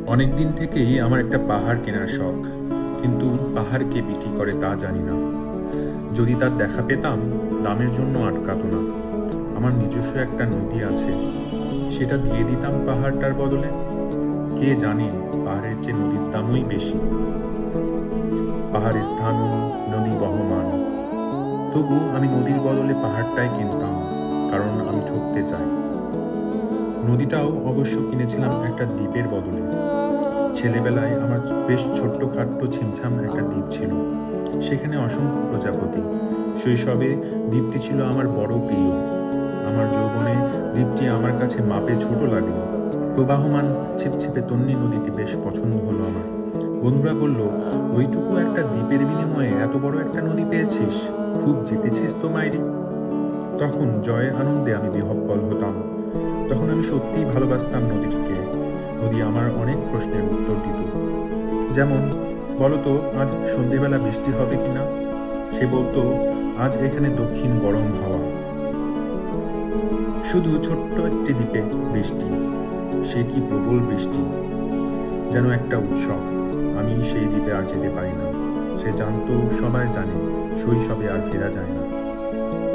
অনেক দিন থেকেই আমার একটা পাহাড় কেনার শখ, কিন্তু পাহাড় কে বিক্রি করে তা জানি না। যদি তার দেখা পেতাম, দামের জন্য আটকাতো না। আমার নিজস্ব একটা নদী আছে, সেটা দিয়ে দিতাম পাহাড়টার বদলে। কে জানে, পাহাড়ের চেয়ে নদীর দামই বেশি। পাহাড় স্থান, নদী বহমান। তবু আমি নদীর বদলে পাহাড়টাই কিনতাম, কারণ আমি ঠকতে চাই। নদীটাও অবশ্য কিনেছিলাম একটা দ্বীপের বদলে। ছেলেবেলায় আমার বেশ ছোট্টখাট্ট ছিমছাম একটা দ্বীপ ছিল, সেখানে অসংখ্য প্রজাপতি। শৈশবে দ্বীপটি ছিল আমার বড় প্রিয়। আমার যৌবনে দ্বীপটি আমার কাছে মাপে ছোট লাগলো। প্রবাহমান ছিপছিপে তন্নি নদীটি বেশ পছন্দ হলো আমার। বন্ধুরা বলল, ওইটুকু একটা দ্বীপের বিনিময়ে এত বড় একটা নদী পেয়েছিস, খুব জিতেছিস তো মাইরি। তখন জয়ের আনন্দে আমি বিহ্বল হতাম। তখন আমি সত্যিই ভালোবাসতাম নদীটিকে। নদী আমার অনেক প্রশ্নের উত্তর দিত। যেমন, বলতো আজ সন্ধেবেলা বৃষ্টি হবে কিনা। সে বলতো, আজ এখানে দক্ষিণ গরম হাওয়া। শুধু ছোট্ট একটি দ্বীপে বৃষ্টি, সে কি প্রবল বৃষ্টি, যেন একটা উৎসব। আমি সেই দ্বীপে আর যেতে পারি না। সে জানতো, সবাই জানে, শৈশবে আর ফেরা যায় না।